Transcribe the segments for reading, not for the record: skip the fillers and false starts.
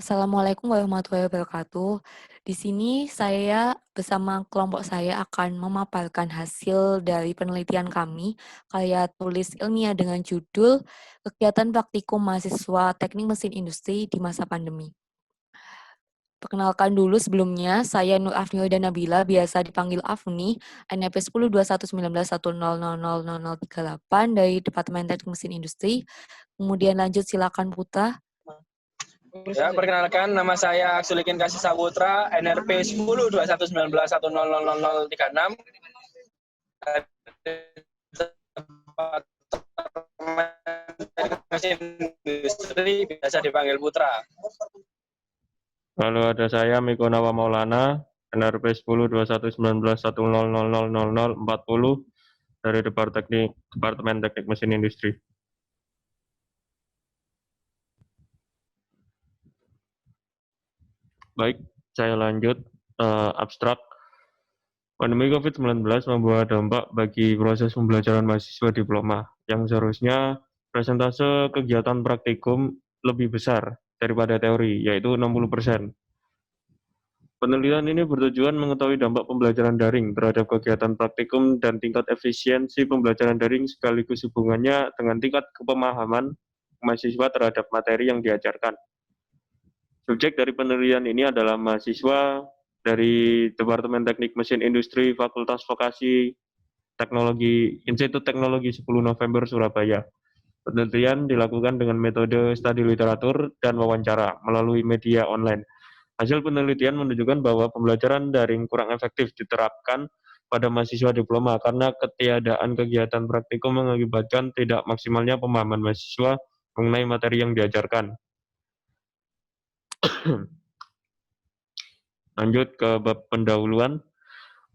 Assalamualaikum warahmatullahi wabarakatuh. Di sini saya bersama kelompok saya akan memaparkan hasil dari penelitian kami, karya tulis ilmiah dengan judul Kegiatan Praktikum Mahasiswa Teknik Mesin Industri di Masa Pandemi. Perkenalkan dulu sebelumnya, saya Nur Afniul dan Nabila, biasa dipanggil Afni, NIP 10211910000038 dari Departemen Teknik Mesin Industri. Kemudian lanjut silakan Putra. Ya, perkenalkan nama saya Aksulikin Kasih Saputra, NRP 102119100036. Mesin Industri biasa dipanggil Putra. Lalu ada saya Miko Nawa Maulana, NRP 102119100040 dari Departemen Teknik Mesin Industri. Baik, saya lanjut abstrak. Pandemi COVID-19 membawa dampak bagi proses pembelajaran mahasiswa diploma yang seharusnya persentase kegiatan praktikum lebih besar daripada teori, yaitu 60%. Penelitian ini bertujuan mengetahui dampak pembelajaran daring terhadap kegiatan praktikum dan tingkat efisiensi pembelajaran daring sekaligus hubungannya dengan tingkat kepemahaman mahasiswa terhadap materi yang diajarkan. Subjek dari penelitian ini adalah mahasiswa dari Departemen Teknik Mesin Industri Fakultas Vokasi Teknologi Institut Teknologi 10 November Surabaya. Penelitian dilakukan dengan metode studi literatur dan wawancara melalui media online. Hasil penelitian menunjukkan bahwa pembelajaran daring kurang efektif diterapkan pada mahasiswa diploma karena ketiadaan kegiatan praktikum mengakibatkan tidak maksimalnya pemahaman mahasiswa mengenai materi yang diajarkan. Lanjut ke bab pendahuluan.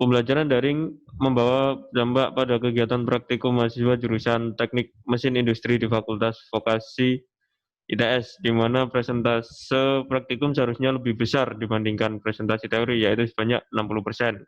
Pembelajaran daring membawa dampak pada kegiatan praktikum mahasiswa jurusan Teknik Mesin Industri di Fakultas Vokasi ITS, di mana presentase praktikum seharusnya lebih besar dibandingkan presentasi teori, yaitu sebanyak 60%,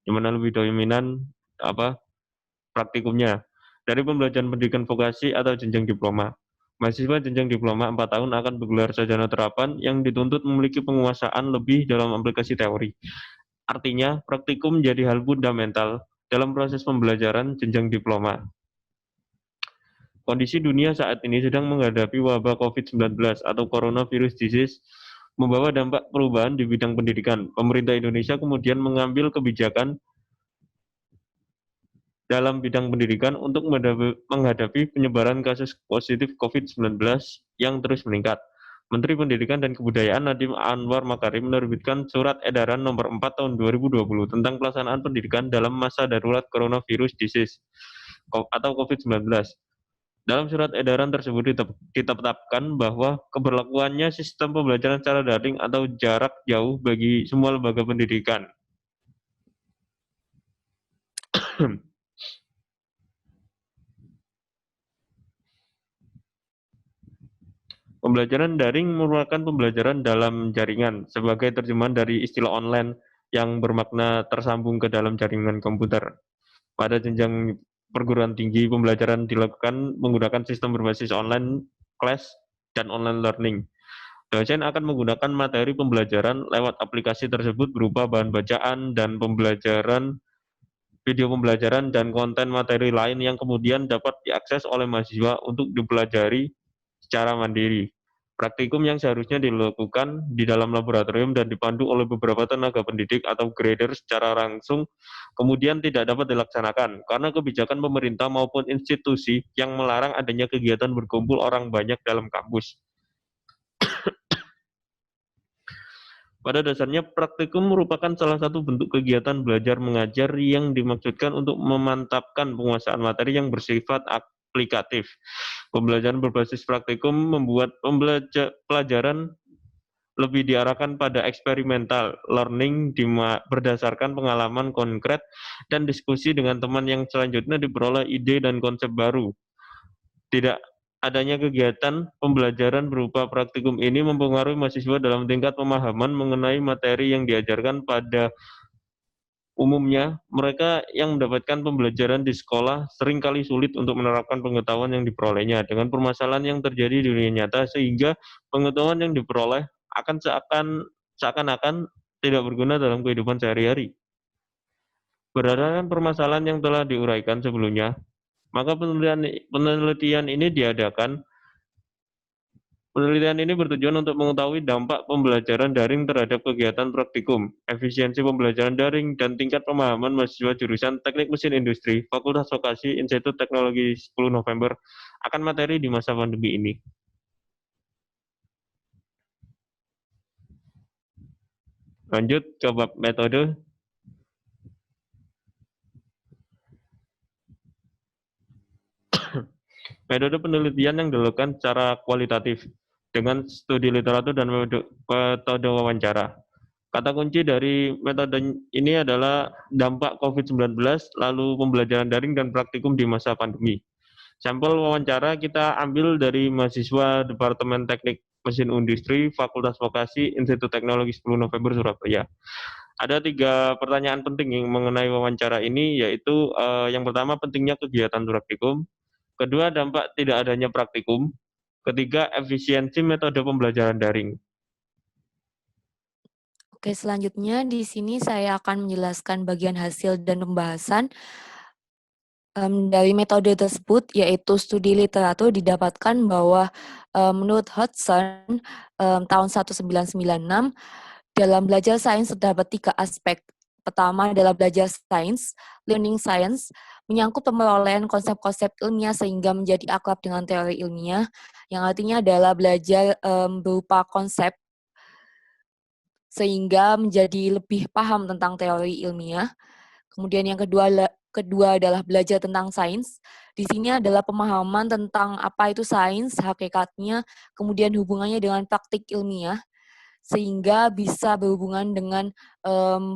di mana lebih dominan praktikumnya. Dari pembelajaran pendidikan vokasi atau jenjang diploma, mahasiswa jenjang diploma 4 tahun akan bergelar sarjana terapan yang dituntut memiliki penguasaan lebih dalam aplikasi teori. Artinya, praktikum menjadi hal fundamental dalam proses pembelajaran jenjang diploma. Kondisi dunia saat ini sedang menghadapi wabah COVID-19 atau coronavirus disease membawa dampak perubahan di bidang pendidikan. Pemerintah Indonesia kemudian mengambil kebijakan dalam bidang pendidikan untuk menghadapi penyebaran kasus positif COVID-19 yang terus meningkat. Menteri Pendidikan dan Kebudayaan Nadiem Anwar Makarim menerbitkan Surat Edaran Nomor 4 Tahun 2020 tentang pelaksanaan pendidikan dalam masa darurat coronavirus disease atau COVID-19. Dalam surat edaran tersebut ditetapkan bahwa keberlakuannya sistem pembelajaran secara daring atau jarak jauh bagi semua lembaga pendidikan. Pembelajaran daring merupakan pembelajaran dalam jaringan sebagai terjemahan dari istilah online yang bermakna tersambung ke dalam jaringan komputer. Pada jenjang perguruan tinggi, pembelajaran dilakukan menggunakan sistem berbasis online class dan online learning. Dosen akan menggunakan materi pembelajaran lewat aplikasi tersebut berupa bahan bacaan dan pembelajaran, video pembelajaran, dan konten materi lain yang kemudian dapat diakses oleh mahasiswa untuk dipelajari secara mandiri. Praktikum yang seharusnya dilakukan di dalam laboratorium dan dipandu oleh beberapa tenaga pendidik atau grader secara langsung kemudian tidak dapat dilaksanakan karena kebijakan pemerintah maupun institusi yang melarang adanya kegiatan berkumpul orang banyak dalam kampus. Pada dasarnya, praktikum merupakan salah satu bentuk kegiatan belajar mengajar yang dimaksudkan untuk memantapkan penguasaan materi yang bersifat aplikatif. Pembelajaran berbasis praktikum membuat pelajaran lebih diarahkan pada eksperimental learning berdasarkan pengalaman konkret dan diskusi dengan teman yang selanjutnya diperoleh ide dan konsep baru. Tidak adanya kegiatan pembelajaran berupa praktikum ini mempengaruhi mahasiswa dalam tingkat pemahaman mengenai materi yang diajarkan. Pada umumnya, mereka yang mendapatkan pembelajaran di sekolah seringkali sulit untuk menerapkan pengetahuan yang diperolehnya dengan permasalahan yang terjadi di dunia nyata, sehingga pengetahuan yang diperoleh akan seakan-akan tidak berguna dalam kehidupan sehari-hari. Berdasarkan permasalahan yang telah diuraikan sebelumnya, maka penelitian ini diadakan. Penelitian ini bertujuan untuk mengetahui dampak pembelajaran daring terhadap kegiatan praktikum, efisiensi pembelajaran daring, dan tingkat pemahaman mahasiswa jurusan Teknik Mesin Industri, Fakultas Vokasi, Institut Teknologi 10 November akan materi di masa pandemi ini. Lanjut ke bab metode. Metode penelitian yang dilakukan secara kualitatif dengan studi literatur dan metode wawancara. Kata kunci dari metode ini adalah dampak COVID-19, lalu pembelajaran daring dan praktikum di masa pandemi. Sampel wawancara kita ambil dari mahasiswa Departemen Teknik Mesin Industri, Fakultas Vokasi, Institut Teknologi 10 November, Surabaya. Ada 3 pertanyaan penting yang mengenai wawancara ini, yaitu yang pertama pentingnya kegiatan praktikum, kedua dampak tidak adanya praktikum, ketiga efisiensi metode pembelajaran daring. Oke, selanjutnya di sini saya akan menjelaskan bagian hasil dan pembahasan dari metode tersebut, yaitu studi literatur didapatkan bahwa menurut Hodgson tahun 1996, dalam belajar sains terdapat 3 aspek. Pertama adalah belajar sains, learning science, menyangkut pemerolehan konsep-konsep ilmiah sehingga menjadi akrab dengan teori ilmiah, yang artinya adalah belajar berupa konsep sehingga menjadi lebih paham tentang teori ilmiah. Kemudian yang kedua adalah belajar tentang sains. Di sini adalah pemahaman tentang apa itu sains, hakikatnya, kemudian hubungannya dengan praktik ilmiah, sehingga bisa berhubungan dengan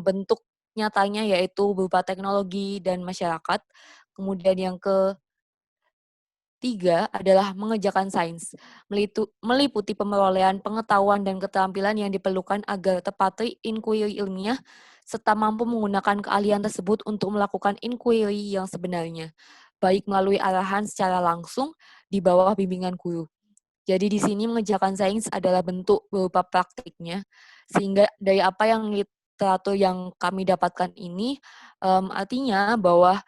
bentuk nyatanya yaitu berupa teknologi dan masyarakat. Kemudian yang ketiga adalah mengerjakan sains, meliputi pemerolehan pengetahuan dan keterampilan yang diperlukan agar tepati inquiry ilmiah, serta mampu menggunakan keahlian tersebut untuk melakukan inquiry yang sebenarnya, baik melalui arahan secara langsung di bawah bimbingan guru. Jadi di sini mengerjakan sains adalah bentuk berupa praktiknya, sehingga dari apa yang literatur yang kami dapatkan ini, artinya bahwa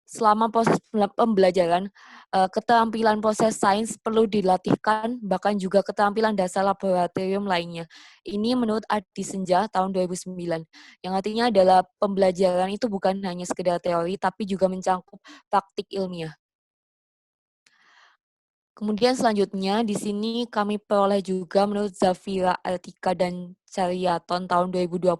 selama proses pembelajaran, keterampilan proses sains perlu dilatihkan, bahkan juga keterampilan dasar laboratorium lainnya. Ini menurut Adi Senja tahun 2009, yang artinya adalah pembelajaran itu bukan hanya sekedar teori, tapi juga mencangkup praktik ilmiah. Kemudian selanjutnya di sini kami peroleh juga menurut Zafira Artika dan Cariaton tahun 2020,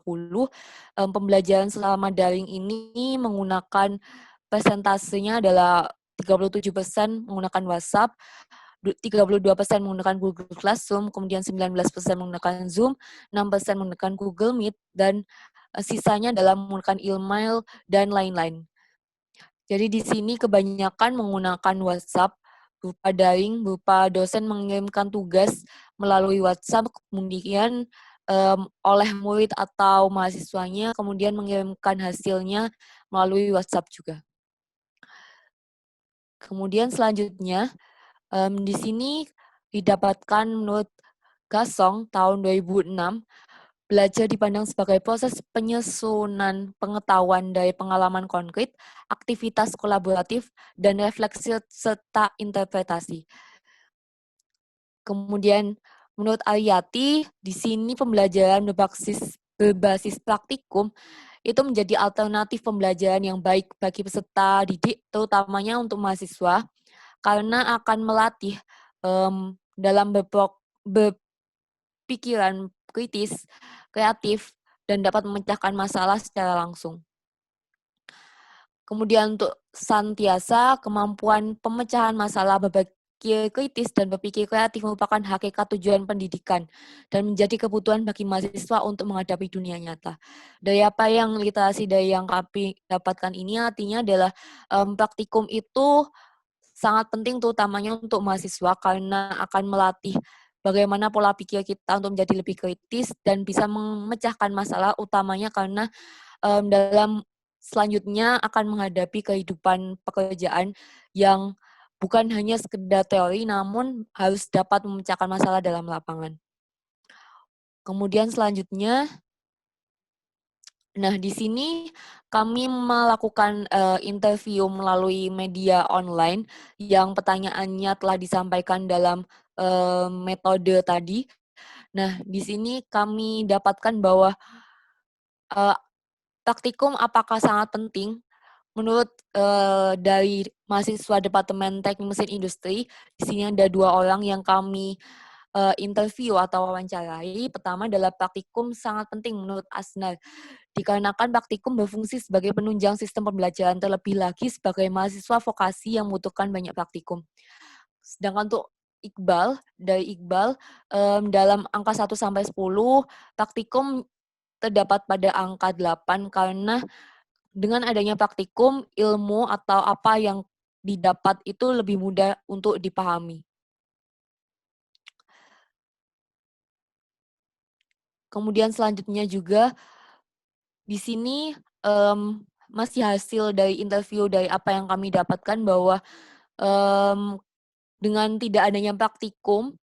pembelajaran selama daring ini menggunakan persentasenya adalah 37% menggunakan WhatsApp, 32% menggunakan Google Classroom, kemudian 19% menggunakan Zoom, 6% menggunakan Google Meet, dan sisanya adalah menggunakan email dan lain-lain. Jadi di sini kebanyakan menggunakan WhatsApp berupa daring, berupa dosen mengirimkan tugas melalui WhatsApp, kemudian oleh murid atau mahasiswanya kemudian mengirimkan hasilnya melalui WhatsApp juga. Kemudian selanjutnya di sini didapatkan menurut Gasong tahun 2006, belajar dipandang sebagai proses penyusunan pengetahuan dari pengalaman konkret, aktivitas kolaboratif, dan refleksi serta interpretasi. Kemudian menurut Ariyati, di sini pembelajaran berbasis praktikum itu menjadi alternatif pembelajaran yang baik bagi peserta didik, terutamanya untuk mahasiswa, karena akan melatih dalam berpikiran kritis, kreatif, dan dapat memecahkan masalah secara langsung. Kemudian untuk Santiasa, kemampuan pemecahan masalah berpikir kritis dan berpikir kreatif merupakan hakikat tujuan pendidikan dan menjadi kebutuhan bagi mahasiswa untuk menghadapi dunia nyata. Dari apa yang literasi dari yang kami dapatkan ini artinya adalah praktikum itu sangat penting terutamanya untuk mahasiswa karena akan melatih bagaimana pola pikir kita untuk menjadi lebih kritis dan bisa memecahkan masalah utamanya karena dalam selanjutnya akan menghadapi kehidupan pekerjaan yang bukan hanya sekedar teori namun harus dapat memecahkan masalah dalam lapangan. Kemudian selanjutnya, nah di sini kami melakukan interview melalui media online yang pertanyaannya telah disampaikan dalam metode tadi. Nah, di sini kami dapatkan bahwa uh, praktikum apakah sangat penting? Menurut dari mahasiswa Departemen Teknik Mesin Industri, di sini ada 2 orang yang kami interview atau wawancarai. Pertama adalah praktikum sangat penting menurut Asnal, dikarenakan praktikum berfungsi sebagai penunjang sistem pembelajaran, terlebih lagi sebagai mahasiswa vokasi yang membutuhkan banyak praktikum. Sedangkan untuk dari Iqbal, dalam angka 1-10, praktikum terdapat pada angka 8 karena dengan adanya praktikum, ilmu atau apa yang didapat itu lebih mudah untuk dipahami. Kemudian selanjutnya juga di sini masih hasil dari interview dari apa yang kami dapatkan bahwa dengan tidak adanya praktikum,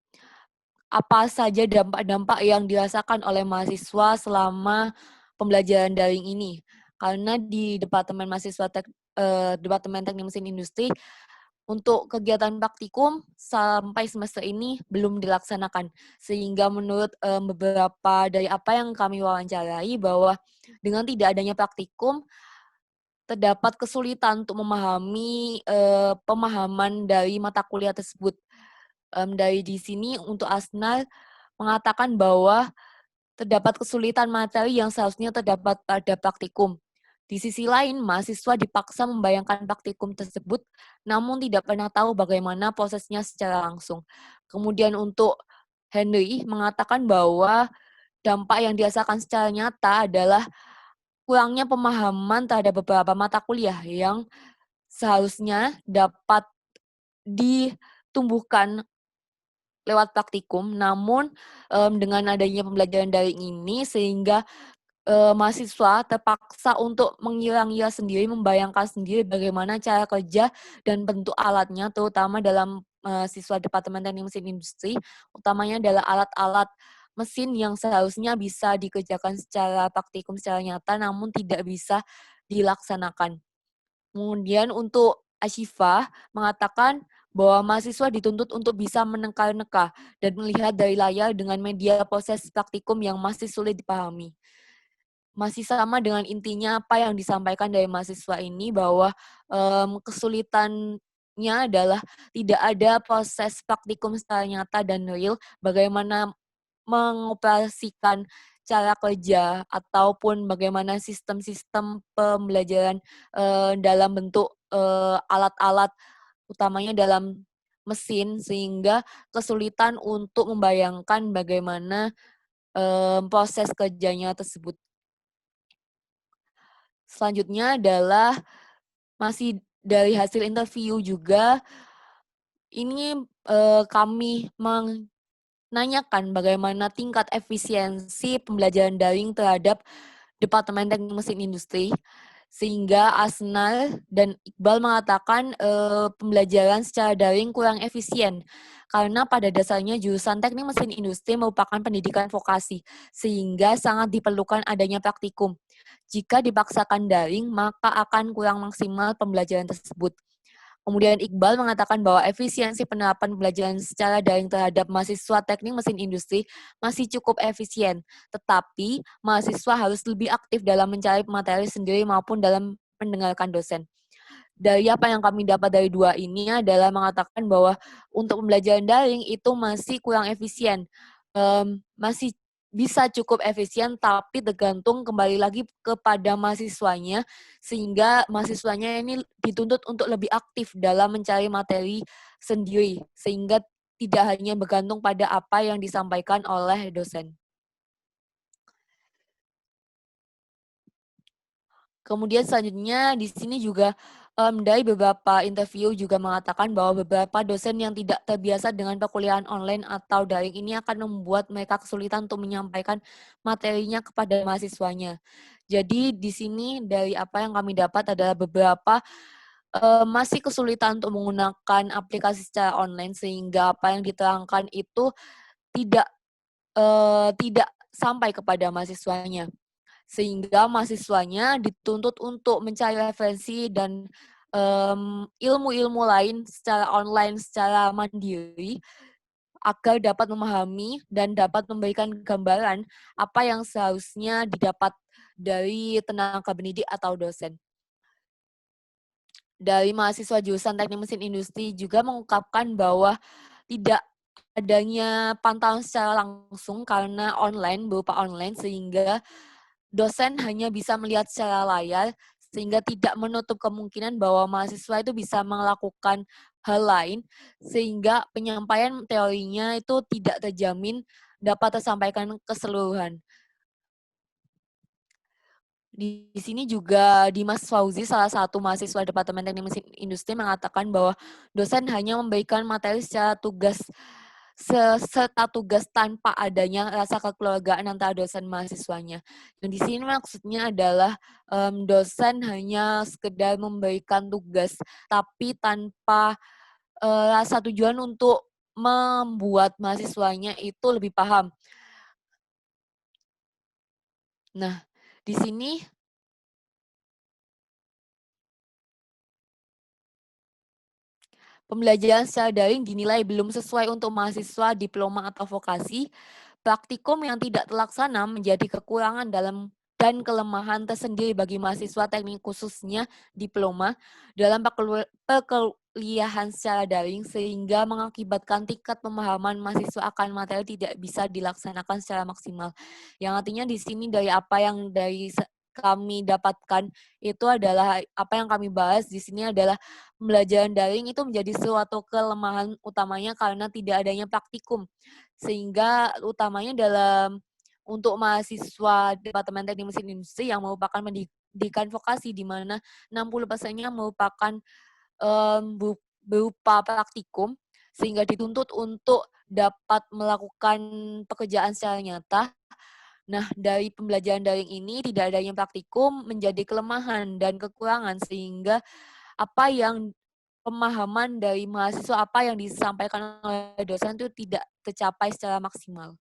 apa saja dampak-dampak yang dirasakan oleh mahasiswa selama pembelajaran daring ini. Karena di Departemen Teknik Mesin Industri, untuk kegiatan praktikum sampai semester ini belum dilaksanakan. Sehingga menurut beberapa dari apa yang kami wawancarai bahwa dengan tidak adanya praktikum, terdapat kesulitan untuk memahami pemahaman dari mata kuliah tersebut. Dari di sini untuk Asnal mengatakan bahwa terdapat kesulitan materi yang seharusnya terdapat pada praktikum. Di sisi lain, mahasiswa dipaksa membayangkan praktikum tersebut, namun tidak pernah tahu bagaimana prosesnya secara langsung. Kemudian untuk Henry mengatakan bahwa dampak yang dirasakan secara nyata adalah kurangnya pemahaman terhadap beberapa mata kuliah yang seharusnya dapat ditumbuhkan lewat praktikum, namun dengan adanya pembelajaran daring ini sehingga mahasiswa terpaksa untuk mengira-ngira sendiri, membayangkan sendiri bagaimana cara kerja dan bentuk alatnya, terutama dalam siswa Departemen Teknik Mesin Industri, utamanya adalah alat-alat mesin yang seharusnya bisa dikerjakan secara praktikum, secara nyata, namun tidak bisa dilaksanakan. Kemudian untuk Ashifa mengatakan bahwa mahasiswa dituntut untuk bisa meneka-neka dan melihat dari layar dengan media proses praktikum yang masih sulit dipahami. Masih sama dengan intinya apa yang disampaikan dari mahasiswa ini bahwa kesulitannya adalah tidak ada proses praktikum secara nyata dan real bagaimana mengoperasikan cara kerja ataupun bagaimana sistem-sistem pembelajaran dalam bentuk alat-alat utamanya dalam mesin sehingga kesulitan untuk membayangkan bagaimana proses kerjanya tersebut. Selanjutnya adalah masih dari hasil interview juga, ini kami menanyakan bagaimana tingkat efisiensi pembelajaran daring terhadap Departemen Teknik Mesin Industri, sehingga Asnal dan Iqbal mengatakan pembelajaran secara daring kurang efisien, karena pada dasarnya jurusan Teknik Mesin Industri merupakan pendidikan vokasi, sehingga sangat diperlukan adanya praktikum. Jika dipaksakan daring, maka akan kurang maksimal pembelajaran tersebut. Kemudian Iqbal mengatakan bahwa efisiensi penerapan pembelajaran secara daring terhadap mahasiswa teknik mesin industri masih cukup efisien, tetapi mahasiswa harus lebih aktif dalam mencari materi sendiri maupun dalam mendengarkan dosen. Dari apa yang kami dapat dari 2 ini adalah mengatakan bahwa untuk pembelajaran daring itu masih kurang efisien. Masih bisa cukup efisien, tapi tergantung kembali lagi kepada mahasiswanya, sehingga mahasiswanya ini dituntut untuk lebih aktif dalam mencari materi sendiri, sehingga tidak hanya bergantung pada apa yang disampaikan oleh dosen. Kemudian selanjutnya di sini juga dari beberapa interview juga mengatakan bahwa beberapa dosen yang tidak terbiasa dengan perkuliahan online atau daring ini akan membuat mereka kesulitan untuk menyampaikan materinya kepada mahasiswanya. Jadi di sini dari apa yang kami dapat adalah beberapa masih kesulitan untuk menggunakan aplikasi secara online sehingga apa yang diterangkan itu tidak tidak sampai kepada mahasiswanya. Sehingga mahasiswanya dituntut untuk mencari referensi dan ilmu-ilmu lain secara online, secara mandiri, agar dapat memahami dan dapat memberikan gambaran apa yang seharusnya didapat dari tenaga pendidik atau dosen. Dari mahasiswa jurusan Teknik Mesin Industri juga mengungkapkan bahwa tidak adanya pantauan secara langsung karena berupa online, sehingga dosen hanya bisa melihat secara layar, sehingga tidak menutup kemungkinan bahwa mahasiswa itu bisa melakukan hal lain, sehingga penyampaian teorinya itu tidak terjamin dapat tersampaikan keseluruhan. Di sini juga Dimas Fauzi, salah satu mahasiswa Departemen Teknik Mesin Industri, mengatakan bahwa dosen hanya memberikan materi secara serta tugas tanpa adanya rasa kekeluargaan antara dosen mahasiswanya. Dan di sini maksudnya adalah dosen hanya sekedar memberikan tugas, tapi tanpa rasa tujuan untuk membuat mahasiswanya itu lebih paham. Nah, di sini pembelajaran secara daring dinilai belum sesuai untuk mahasiswa diploma atau vokasi. Praktikum yang tidak terlaksana menjadi kekurangan dan kelemahan tersendiri bagi mahasiswa teknik khususnya diploma dalam perkuliahan secara daring, sehingga mengakibatkan tingkat pemahaman mahasiswa akan materi tidak bisa dilaksanakan secara maksimal. Yang artinya di sini dari apa yang kami dapatkan itu adalah apa yang kami bahas di sini adalah pembelajaran daring itu menjadi suatu kelemahan utamanya karena tidak adanya praktikum, sehingga utamanya untuk mahasiswa Departemen Teknik Mesin Industri yang merupakan pendidikan vokasi, di mana 60%-nya merupakan berupa praktikum, sehingga dituntut untuk dapat melakukan pekerjaan secara nyata. Nah, dari pembelajaran daring ini tidak adanya praktikum menjadi kelemahan dan kekurangan, sehingga pemahaman dari mahasiswa apa yang disampaikan oleh dosen itu tidak tercapai secara maksimal.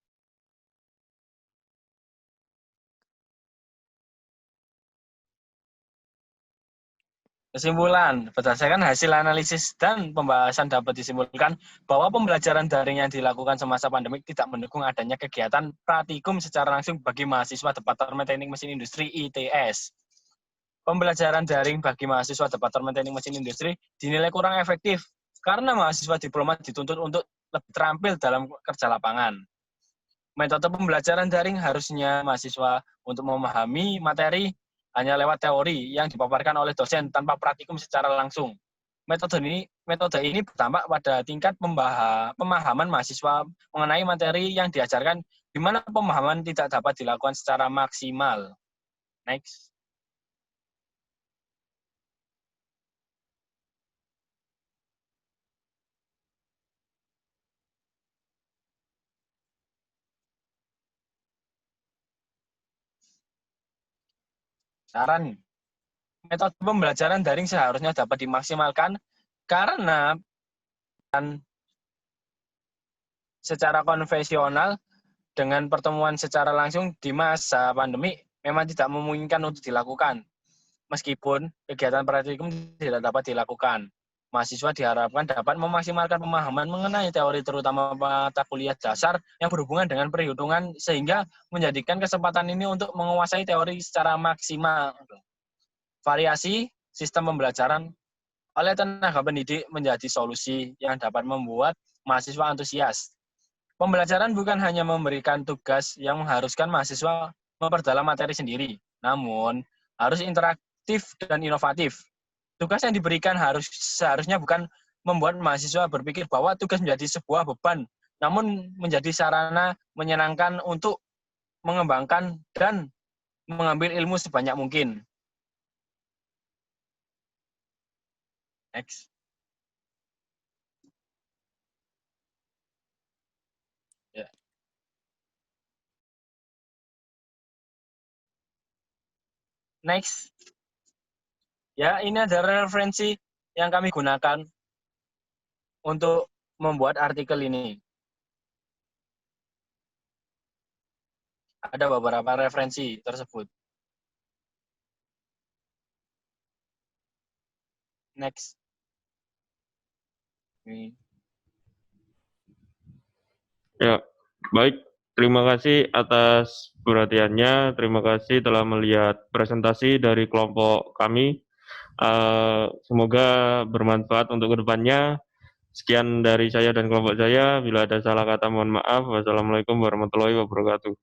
Kesimpulan, berdasarkan hasil analisis dan pembahasan dapat disimpulkan bahwa pembelajaran daring yang dilakukan semasa pandemik tidak mendukung adanya kegiatan praktikum secara langsung bagi mahasiswa Departemen Teknik Mesin Industri ITS. Pembelajaran daring bagi mahasiswa Departemen Teknik Mesin Industri dinilai kurang efektif karena mahasiswa diploma dituntut untuk lebih terampil dalam kerja lapangan. Metode pembelajaran daring harusnya mahasiswa untuk memahami materi hanya lewat teori yang dipaparkan oleh dosen tanpa praktikum secara langsung. Metode ini berdampak pada tingkat pemahaman mahasiswa mengenai materi yang diajarkan, di mana pemahaman tidak dapat dilakukan secara maksimal. Next. Saran, metode pembelajaran daring seharusnya dapat dimaksimalkan karena secara konvensional dengan pertemuan secara langsung di masa pandemi memang tidak memungkinkan untuk dilakukan. Meskipun kegiatan praktikum tidak dapat dilakukan, mahasiswa diharapkan dapat memaksimalkan pemahaman mengenai teori terutama mata kuliah dasar yang berhubungan dengan perhitungan sehingga menjadikan kesempatan ini untuk menguasai teori secara maksimal. Variasi sistem pembelajaran oleh tenaga pendidik menjadi solusi yang dapat membuat mahasiswa antusias. Pembelajaran bukan hanya memberikan tugas yang mengharuskan mahasiswa memperdalam materi sendiri, namun harus interaktif dan inovatif. Tugas yang diberikan seharusnya bukan membuat mahasiswa berpikir bahwa tugas menjadi sebuah beban, namun menjadi sarana menyenangkan untuk mengembangkan dan mengambil ilmu sebanyak mungkin. Next. Ya. Next. Ya, ini adalah referensi yang kami gunakan untuk membuat artikel ini. ada beberapa referensi tersebut. Next. Ini. Ya, baik. Terima kasih atas perhatiannya. Terima kasih telah melihat presentasi dari kelompok kami. Semoga bermanfaat untuk kedepannya. Sekian dari saya dan kelompok saya. Bila ada salah kata, mohon maaf. Wassalamualaikum warahmatullahi wabarakatuh.